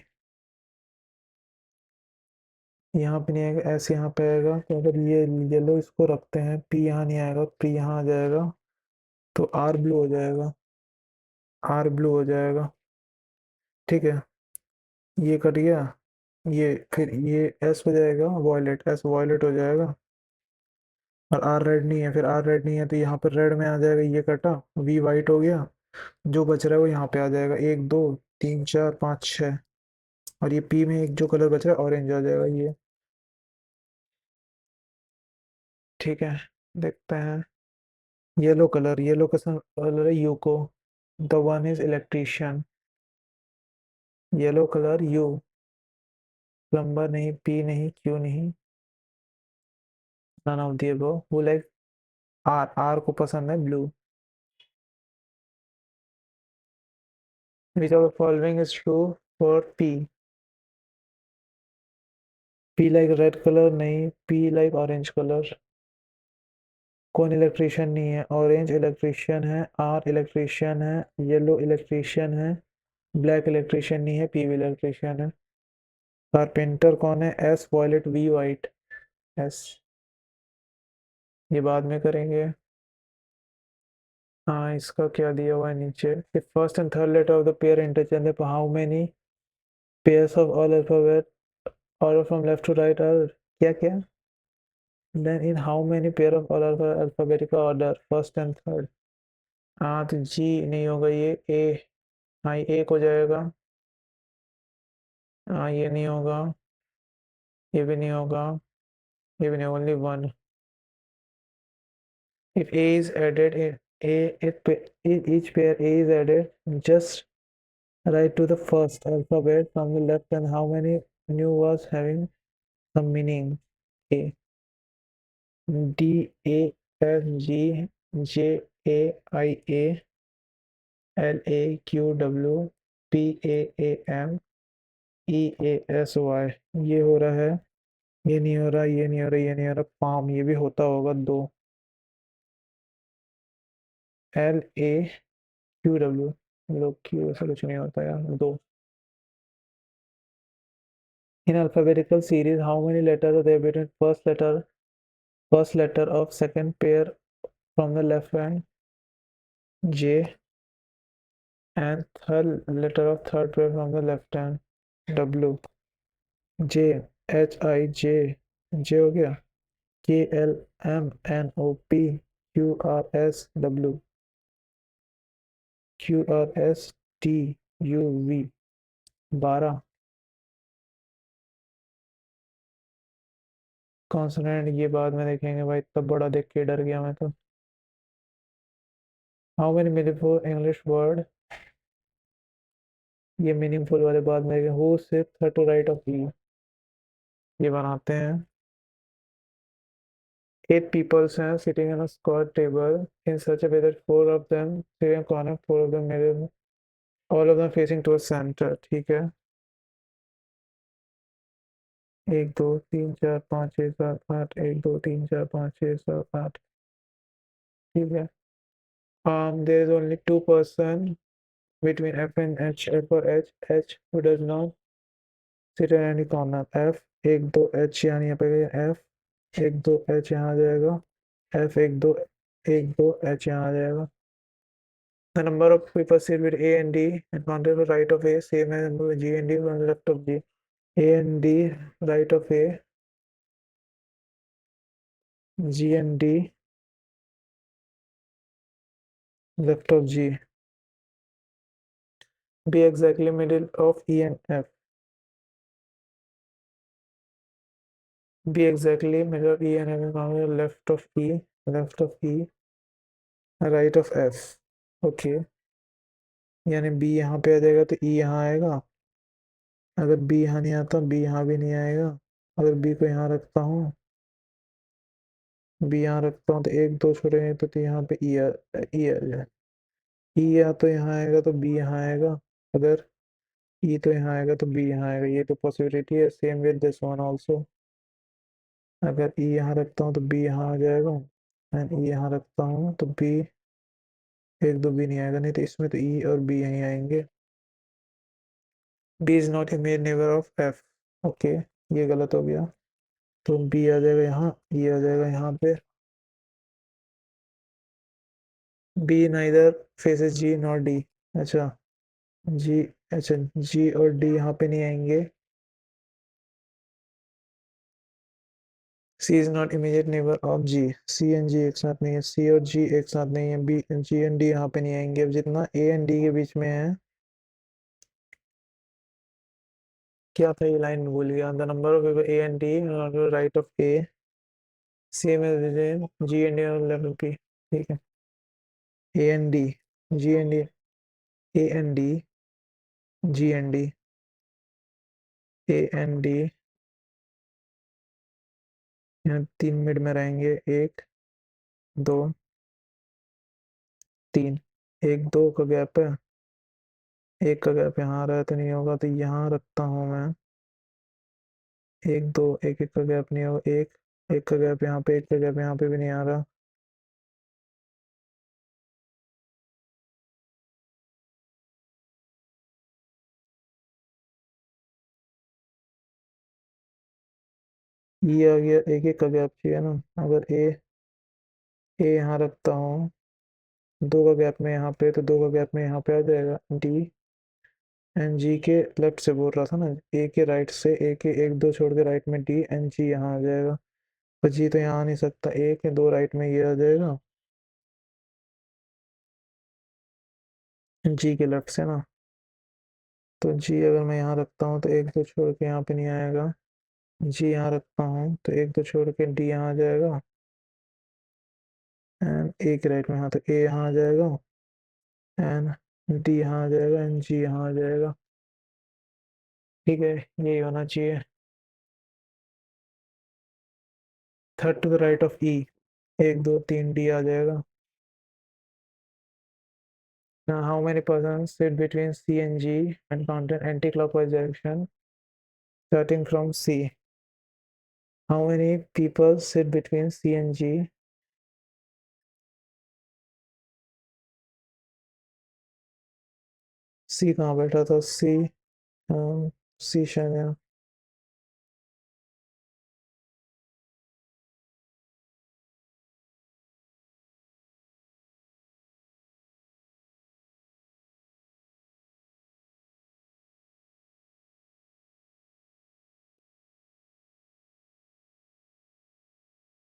यहाँ पे नहीं आएगा, ऐसे यहाँ पे आएगा, तो अगर ये येलो इसको रखते हैं, पी यहाँ नहीं आएगा, पी यहाँ आ जाएगा, तो आर ब्लू हो जाएगा, आर ब्लू हो जाएगा, ठीक है। ये कट गया, ये फिर ये एस हो जाएगा वॉयलेट, एस वॉयलेट हो जाएगा, और आर रेड नहीं है, फिर आर रेड नहीं है तो यहाँ पर रेड में आ जाएगा, ये कटा, वी वाइट हो गया। जो बच रहा है वो यहाँ पे आ जाएगा, एक दो तीन चार पाँच छः, और ये पी में एक जो कलर बच रहा है ऑरेंज आ जाएगा ये, ठीक है। देखते हैं येलो कलर, येलो का कलर है UCO, the one is electrician. Yellow colour you, plumber नहीं, पी नहीं, क्यू नहीं, नन ऑफ द अबव। वो लाइक आर, आर को पसंद है blue. Which of the following is true for P, P like red colour नहीं, P like orange colour. कौन electrician नहीं है, ऑरेंज इलेक्ट्रिशियन है, आर इलेक्ट्रिशियन है, येलो इलेक्ट्रिशियन है, ब्लैक इलेक्ट्रिशियन नहीं है, पी भी इलेक्ट्रिशियन है। कारपेंटर कौन है, S violet V white, S, ये बाद में करेंगे। हाँ इसका क्या दिया हुआ है नीचे, if first and third letter of the pair interchangeable, how many pairs of all alphabet order from left to right are, क्या क्या, then in how many pair of all alphabetical order first and third। हाँ तो जी नहीं होगा, ये ए, हाँ ये एक हो जाएगा, हाँ ये नहीं होगा, ये भी नहीं होगा, ये भी नहीं, only one. if a is added in a, each pair a is added, just right to the first alphabet from the left, and how many new words having some meaning, a, d, a, f, g, j, a, I, a, l, a, q, w, p, a, m, e, a, s, y। ये हो रहा है, ये नहीं हो रहा, ये नहीं हो रहा, ये नहीं हो रहा, पाम ये भी होता होगा दो, एल, ए, क्यू, डब्ल्यू, लोग क्यू ऐसा कुछ नहीं होता यार, दो। In alphabetical series, how many letters are there between first letter of second pair from the left hand? J, And third letter of third pair from the left hand. W. J. HIJ. J हो गया. KLMNOP. QRSW. QRSTUV. 12. Consonant ये बाद में देखेंगे भाई, इतना बड़ा देख के डर गया मैं तो. How many meaningful English word. ये मीनिंगफुल वाले बाद में. Who sit to right of E. ये बनाते हैं. 8 people हैं sitting in a square table in such a way that 4 of them sit in a corner, 4 of them middle, all of them facing towards center. ठीक है. 1 2 3 4 5 6 7 8. 1 2 3 4 5 6 7 8. ठीक है. There is only 2 person between F and H. F or H. H who does not sit in any corner. F. 1 2 H यहाँ नहीं आ पाएगा. F. 1 2 H यहाँ आ जाएगा. F. 1 2 यहाँ आ जाएगा. The number of people seated with A and D and counted to the right of A, same as number of G and D on the left of G. A and D, right of A, G and D, left of G. Be exactly middle of E and F. Be exactly middle of E and F and left of E, right of F. Okay. यानी B यहाँ पे आ जाएगा तो E यहाँ आएगा. अगर B यहाँ नहीं आता, B यहाँ भी नहीं आएगा. अगर B को यहाँ रखता हूँ, B यहाँ रखता हूँ तो 1 2 छोड़ेंगे तो यहाँ पे E आ जाए. ई या तो यहाँ आएगा तो बी यहाँ आएगा. अगर ई तो यहाँ आएगा तो बी यहाँ आएगा. ये तो पॉसिबिलिटी है. Same with this one also. अगर ई यहाँ रखता हूँ तो बी यहाँ आ जाएगा. एंड ई यहाँ रखता हूँ तो बी 1 2 बी नहीं आएगा. नहीं तो इसमें तो ई और बी यहीं आएंगे. B is not image neighbour of F. Okay, ये गलत हो गया. तो बी आ जाएगा यहाँ, ई आ जाएगा यहाँ पे. B neither faces G not D. अच्छा. जी. अच्छा, जी और डी यहाँ पे नहीं आएंगे. C is not immediate neighbor of G. C and G एक साथ नहीं है. C और G एक साथ नहीं है. B, G and D यहाँ पे नहीं आएंगे. अब जितना A and D के बीच में है, क्या था ये लाइन भूल गया. The number of people A and D on the right of A, same as between G and D on the left of P. ठीक है. A and D, G and D, A and D, G and D, A and D. यहाँ 3 mid में रहेंगे. 1 2 3. 1 2 का gap है. 1 का gap यहाँ आ रहा है तो नहीं होगा, तो यहाँ रखता हूँ मैं. 1 2. 1 1 का गैप नहीं होगा. 1 1 का गैप यहाँ पे, 1 का गैप यहाँ पे भी नहीं आ रहा. ये आ गया. 1 1 का गैप चाहिए ना. अगर ए यहाँ रखता हूँ 2 का गैप में यहाँ पे, तो 2 का गैप में यहाँ पे आ जाएगा. डी एंड जी के लेफ्ट से बोल रहा था ना. ए के राइट से, ए के 1 2 छोड़ के राइट में डी एंड जी यहाँ आ जाएगा. पर जी तो यहाँ आ नहीं सकता. 1 के 2 राइट में ये आ जाएगा जी के लेफ्ट से ना. तो जी अगर मैं यहाँ रखता हूँ तो 1 2 छोड़ के यहाँ पे नहीं आएगा. जी यहाँ रखता हूँ तो 1 2 छोड़ के डी यहाँ आ जाएगा. एंड ए के राइट में, हाँ, तो ए यहाँ आ जाएगा एंड डी यहाँ आ जाएगा एंड जी यहाँ आ जाएगा. ठीक है, यही होना चाहिए. Third to the right of E. 1 2 3 D आ जाएगा. Now, how many persons sit between C and G and count in anti-clockwise direction starting from C? How many people sit between C and G? C कहाँ बैठा था? C शायद यहाँ.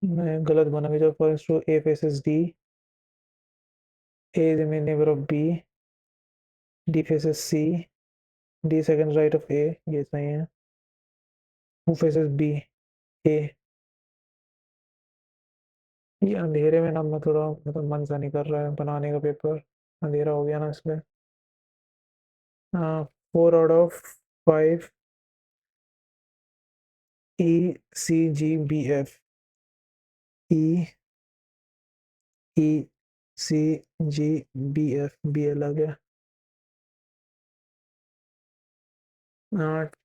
मैं गलत बना भी, जो first row A faces D, A is the neighbour of B, D faces C, D second right of A, ये सही है। Who faces B, A. ये अंधेरे में ना मैं थोड़ा मतलब मन सा नहीं कर रहा है बनाने का पेपर, अंधेरा हो गया ना इसलिए। 4 out of 5 ECGBF, E E C G B F, B अलग है।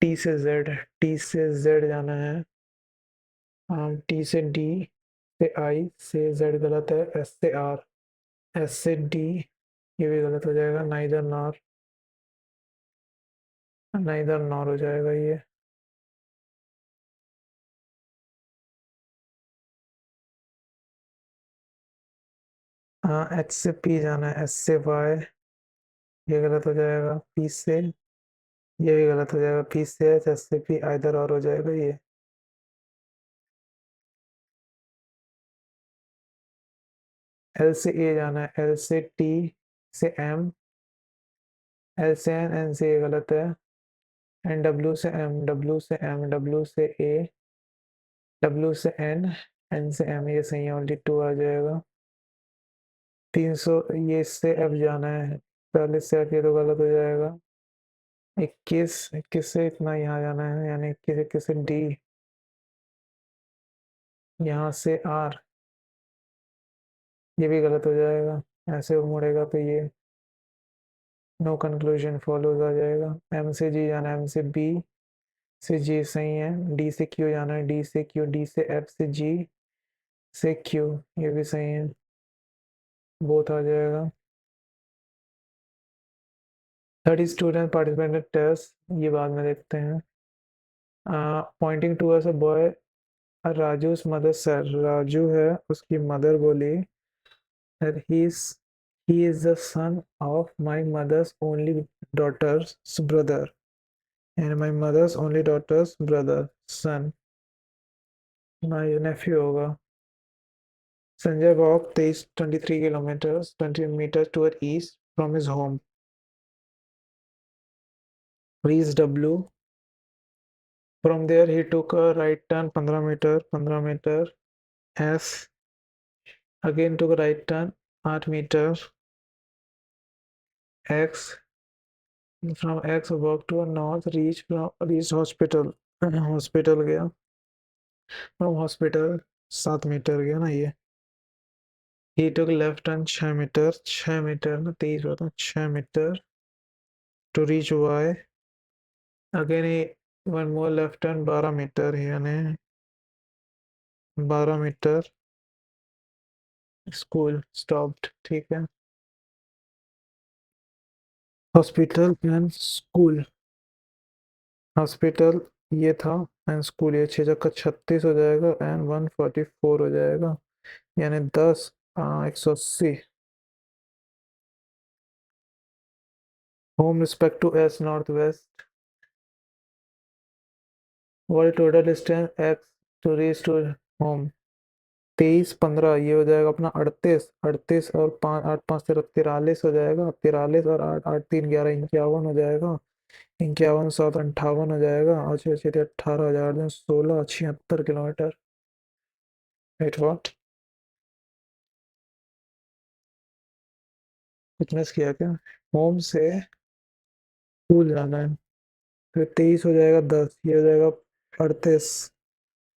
टी से जेड, टी से जेड जाना है। टी से डी, से आई, से जेड गलत है, एस से आर, एस से डी, ये भी गलत हो जाएगा, नाइदर नॉर, नाइदर नॉर हो जाएगा ये। एच से पी जाना है, एस से वाई, ये गलत हो जाएगा, पी से, ये भी गलत हो जाएगा, पी से एच, एस से पी, आइदर और हो जाएगा ये। एल से ए जाना है, एल से टी, से एम, एल से एन, एन से ए गलत है, एन डब्ल्यू से एम, डब्ल्यू से एम, डब्ल्यू से ए, डब्ल्यू से एन, एन से एम, ये सही है, ओनली 2 आ जाएगा। 300, ये इससे एफ जाना है, 40 से एफ, ये तो गलत हो जाएगा। 21, 21 से इतना यहाँ जाना है, यानी 21, 21 से डी, यहाँ से आर, ये भी गलत हो जाएगा, ऐसे वो मुड़ेगा तो ये नो कंक्लूजन फॉलोज आ जाएगा। एम से जी जाना है, एम से बी, से जी सही है, डी से क्यू जाना है, डी से क्यू, डी से एफ, से जी, से क्यू, ये भी सही है, बोथ आ जाएगा। 30 स्टूडेंट पार्टिसिपेंटेड टेस्ट, ये बाद में देखते हैं। Pointing towards a boy, Raju's mother said, Raju है, उसकी मदर बोली that he is the son of my mother's only daughter's brother, and my mother's only daughter's brother son, my nephew होगा। Sanjay walked 23 kilometers 20 meters toward east from his home. Reached W. From there he took a right turn 15 meter, S. Again took a right turn 8 meters, X. From X walked to a north, reached hospital, hospital गया, from hospital 7 metre गया ना ये। He took left turn 6 metre, 6 metre ना, 23 होता, 6 metre to reach Y. Again he one more left turn 12 metre, यानी 12 metre, school stopped, ठीक है। Hospital and school, hospital ये था, एंड स्कूल, ये 6 चक्का 36 हो जाएगा, एंड 144 हो जाएगा, यानी 10, 180। Home respect to S north west, world total distance X to reach to home, 23, 15, ये हो जाएगा अपना 38, 38 और 5, 8, 5, 43 हो जाएगा, 43 और 8, 8, 3, 11, 51 हो जाएगा, 51, 7, 58 हो जाएगा, और 6, 6, 18 हो जाएगा, 16, 76 किलोमीटर। राइट वॉट, फिटनेस किया क्या। होम से स्कूल जाना है, फिर 23 हो जाएगा, 10, ये हो जाएगा 38,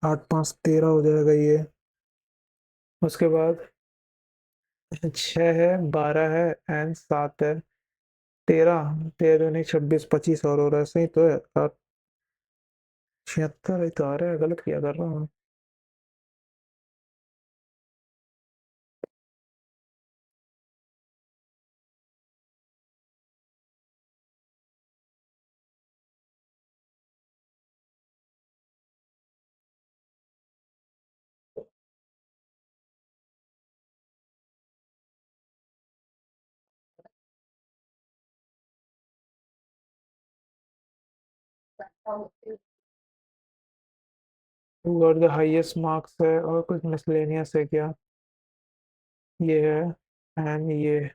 8, 5, 13 हो जाएगा ये। उसके बाद 6 है, 12 है, एंड 7 है, 13, 13 नहीं, 26, 25 और हो रहा है, सही तो है। 76 ही तो आ रहा है, गलत किया कर रहा हूँ। Who got the highest marks है और कुछ मिसलेनियस है क्या? ये है एंड ये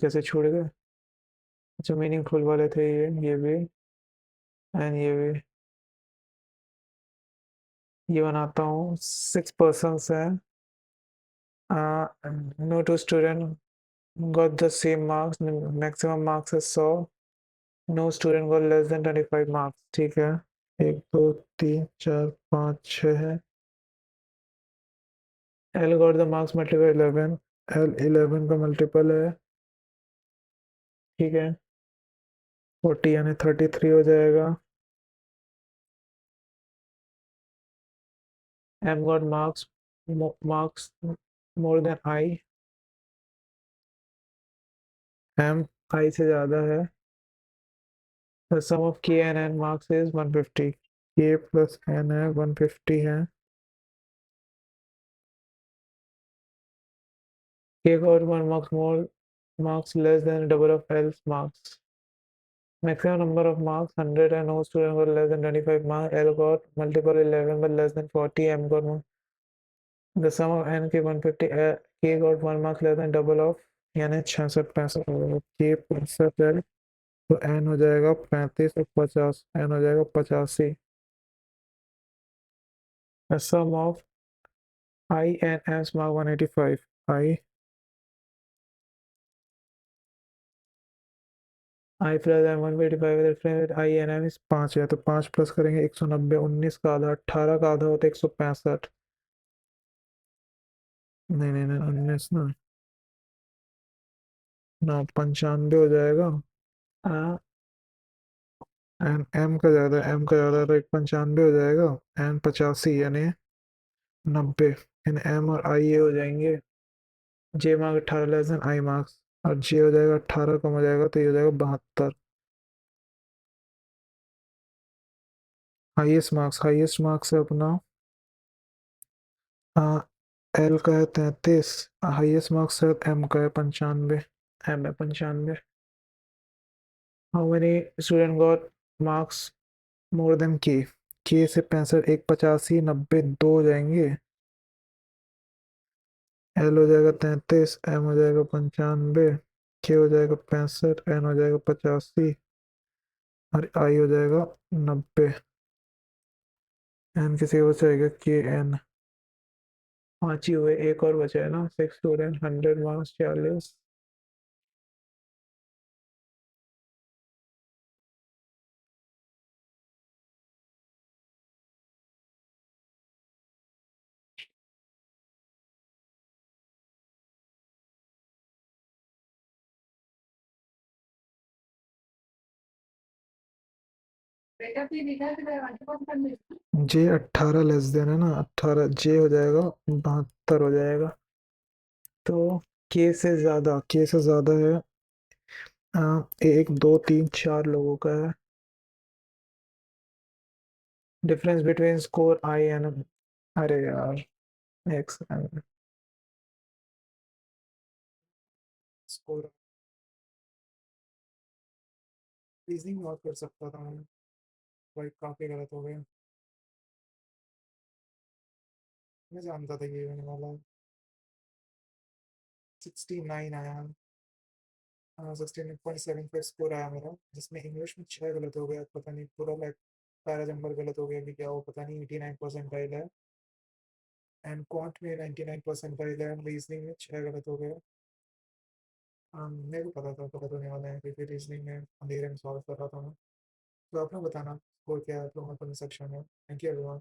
कैसे छोड़ गए? अच्छा मीनिंगफुल वाले थे ये भी एंड ये भी। ये बनाता हूँ 6 persons है। No two student got the same marks, maximum marks is 100, no student got less than 25 marks। ठीक है, एक दो तीन चार पाँच छः है। L got the marks multiple 11, L 11 का मल्टीपल है। ठीक है, 40 यानी 33 हो जाएगा। M got marks more than I, M I से ज़्यादा है। The sum of K and N marks is 150, K plus N है 150 है। K got 1 marks more, marks less than double of L's marks। Maximum number of marks 100 and no student got less than 25 marks। L got multiple 11 but less than 40। M got the sum of n के 150। K got 1 mark less than double of, यानी 66 65 होगा। K 65 है तो n हो जाएगा 35 और 50, n हो जाएगा 85। The sum of I and M's mark 185। I plus M 185 with reference I and M is 5 है तो 5 प्लस करेंगे 190, 19 का आधा 18 का आधा होता है 165। नहीं नहीं नहीं 19 ना ना 95 हो जाएगा। हाँ, एम एम का ज़्यादा, एम का ज़्यादा तो 95 हो जाएगा। एन 85 यानी 90। इन एम और आई ये हो जाएंगे। J mark 18 less than I marks, और जे हो जाएगा 18 कम हो जाएगा तो ये हो जाएगा 72। हाईएस्ट मार्क्स है अपना एल का है 33, हाईएस्ट मार्क्स है एम का है 95। एम है 95। How many student got marks more than के से 65, एक 85 90 दो हो जाएंगे। एल हो जाएगा 33, एम हो जाएगा 95, के हो जाएगा 65, एन हो जाएगा 85 और आई हो जाएगा 90। एन किसी को बचाएगा के एन। पाँच ही हुए, एक और बचा है ना। 6 स्टूडेंट 100 मार्क्स 40। जे 18 लेस देन है ना, 18 जे हो जाएगा 72 हो जाएगा। तो के से ज्यादा है। एक दो तीन चार लोगों का है। Difference between score I and, अरे यार एक्स स्कोर रीजनिंग और कर सकता था मैं, भाई काफी गलत हो गया। मैं जानता था ये होने वाला है। 69 आया। 69.75 स्कोर आया मेरा, जिसमें इंग्लिश में 6 गलत हो गया, पता नहीं पूरा लाइक पैरा जंबर गलत हो गया कि क्या हो पता नहीं। 89 परसेंटाइल है एंड क्वांट में 99 परसेंटाइल है एंड रीजनिंग में 6 गलत हो गया। मेरे को पता था गलत होने वाला है क्योंकि रीजनिंग में अंधेरे में सॉल्व कर रहा था मैं। तो आप लोग बताना स्कोर क्या है आप लोगों का कमेंट सेक्शन में। Thank you everyone.